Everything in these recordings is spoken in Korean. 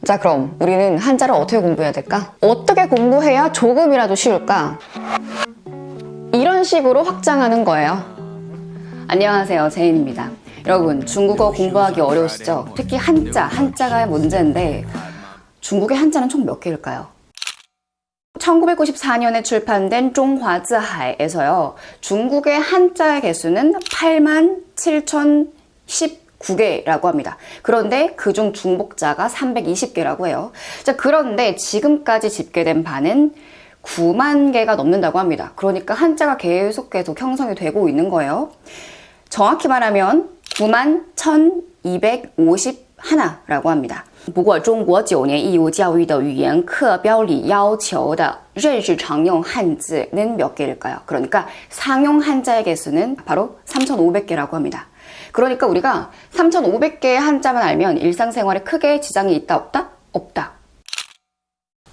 자, 그럼 우리는 한자를 어떻게 공부해야 될까? 어떻게 공부해야 조금이라도 쉬울까? 이런 식으로 확장하는 거예요. 안녕하세요, 제인입니다. 여러분, 중국어 공부하기 어려우시죠? 특히 한자가 문제인데 중국의 한자는 총 몇 개일까요? 1994년에 출판된 중화지하에서요, 중국의 한자의 개수는 87,019개라고 합니다. 그런데 그중 중복자가 320개라고 해요. 자, 그런데 지금까지 집계된 바는 9만 개가 넘는다고 합니다. 그러니까 한자가 계속 형성이 되고 있는 거예요. 정확히 말하면 91,251라고 합니다. 不过中国9年义务教育的语言课标里要求的认识常用汉字는 몇 개일까요? 그러니까 상용 한자의 개수는 바로 3,500개라고 합니다. 그러니까 우리가 3,500개의 한자만 알면 일상생활에 크게 지장이 있다 없다? 없다.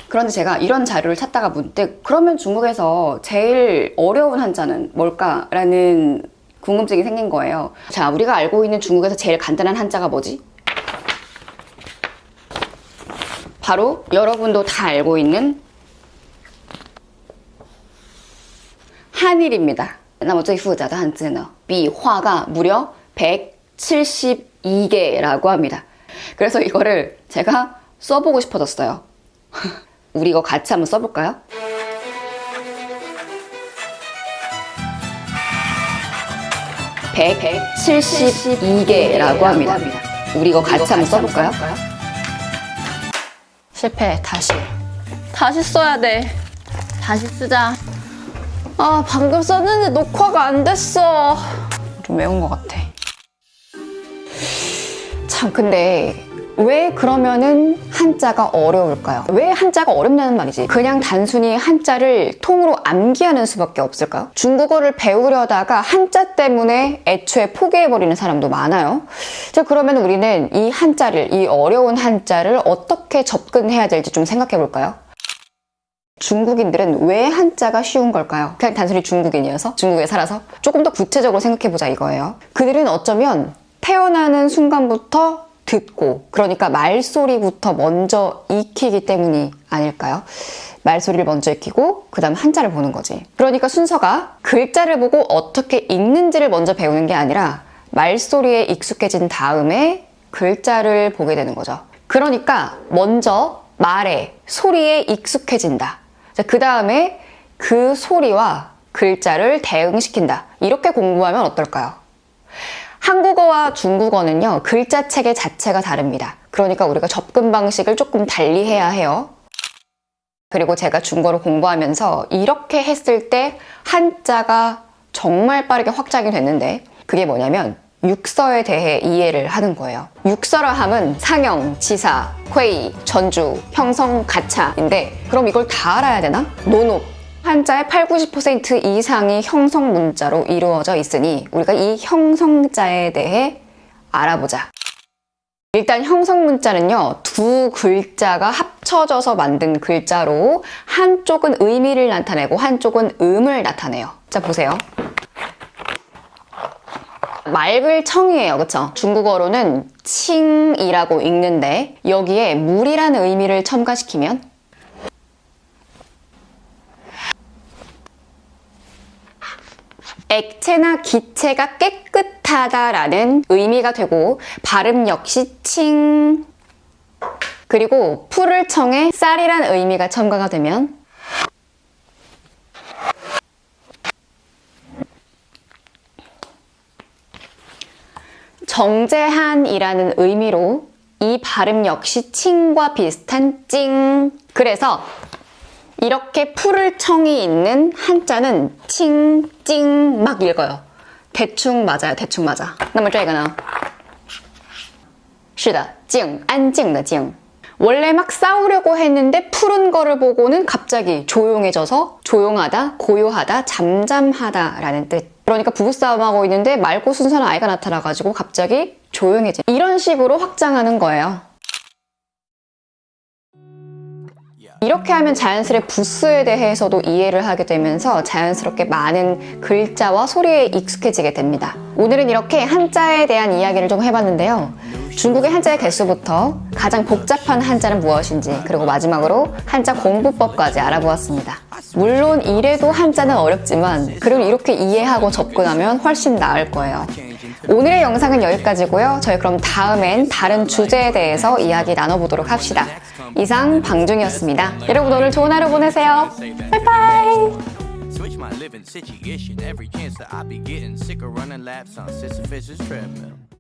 그런데 제가 이런 자료를 찾다가 문득 그러면 중국에서 제일 어려운 한자는 뭘까라는 궁금증이 생긴 거예요. 자, 우리가 알고 있는 중국에서 제일 간단한 한자가 뭐지? 바로 여러분도 다 알고 있는 한일입니다. 那么最复杂的汉字呢? 비화가 무려 172개라고 합니다. 그래서 이거를 제가 써보고 싶어졌어요. 우리 이거 같이 한번 써볼까요? (172개라고 합니다. 우리 이거 같이 한번 써볼까요? 실패. 다시 써야 돼. 다시 쓰자. 아, 방금 썼는데 녹화가 안 됐어. 좀 매운 것 같아. 참, 근데 왜 그러면은 한자가 어려울까요? 왜 한자가 어렵냐는 말이지. 그냥 단순히 한자를 통으로 암기하는 수밖에 없을까요? 중국어를 배우려다가 한자 때문에 애초에 포기해버리는 사람도 많아요. 자, 그러면 우리는 이 한자를, 이 어려운 한자를 어떻게 접근해야 될지 좀 생각해 볼까요? 중국인들은 왜 한자가 쉬운 걸까요? 그냥 단순히 중국인이어서? 중국에 살아서? 조금 더 구체적으로 생각해 보자 이거예요. 그들은 어쩌면 태어나는 순간부터 듣고, 그러니까 말소리부터 먼저 익히기 때문이 아닐까요? 말소리를 먼저 익히고 그 다음 한자를 보는 거지. 그러니까 순서가 글자를 보고 어떻게 읽는지를 먼저 배우는 게 아니라 말소리에 익숙해진 다음에 글자를 보게 되는 거죠. 그러니까 먼저 말에, 소리에 익숙해진다. 그 다음에 그 소리와 글자를 대응시킨다. 이렇게 공부하면 어떨까요? 한국어와 중국어는요, 글자 체계 자체가 다릅니다. 그러니까 우리가 접근 방식을 조금 달리 해야 해요. 그리고 제가 중국어를 공부하면서 이렇게 했을 때 한자가 정말 빠르게 확장이 됐는데, 그게 뭐냐면 육서에 대해 이해를 하는 거예요. 육서라 함은 상형, 지사, 회의, 전주, 형성, 가차인데 그럼 이걸 다 알아야 되나? 노노. 한자의 80~90% 이상이 형성 문자로 이루어져 있으니 우리가 이 형성자에 대해 알아보자. 일단 형성 문자는요, 두 글자가 합쳐져서 만든 글자로 한쪽은 의미를 나타내고 한쪽은 음을 나타내요. 자, 보세요. 맑을 청이에요, 그쵸? 중국어로는 칭이라고 읽는데 여기에 물이라는 의미를 첨가시키면 액체나 기체가 깨끗하다라는 의미가 되고 발음 역시 칭. 그리고 풀을 청에 쌀이라는 의미가 첨가가 되면 정제한이라는 의미로 이 발음 역시 칭과 비슷한 찡. 그래서 이렇게 풀을 청이 있는 한자는 칭, 찡 막 읽어요. 대충 맞아요. 대충 맞아. 那么这个呢? 是的,静,安静的静. 원래 막 싸우려고 했는데 푸른 거를 보고는 갑자기 조용해져서 조용하다, 고요하다, 잠잠하다 라는 뜻. 그러니까 부부싸움하고 있는데 맑고 순수한 아이가 나타나가지고 갑자기 조용해져. 이런 식으로 확장하는 거예요. 이렇게 하면 자연스레 부스에 대해서도 이해를 하게 되면서 자연스럽게 많은 글자와 소리에 익숙해지게 됩니다. 오늘은 이렇게 한자에 대한 이야기를 좀 해봤는데요. 중국의 한자의 개수부터 가장 복잡한 한자는 무엇인지, 그리고 마지막으로 한자 공부법까지 알아보았습니다. 물론 이래도 한자는 어렵지만 그리고 이렇게 이해하고 접근하면 훨씬 나을 거예요. 오늘의 영상은 여기까지고요. 저희 그럼 다음엔 다른 주제에 대해서 이야기 나눠보도록 합시다. 이상 방중이었습니다. 여러분 오늘 좋은 하루 보내세요. 바이바이. Switch my living situation every chance that I be getting sick of running laps on Sisyphus's treadmill.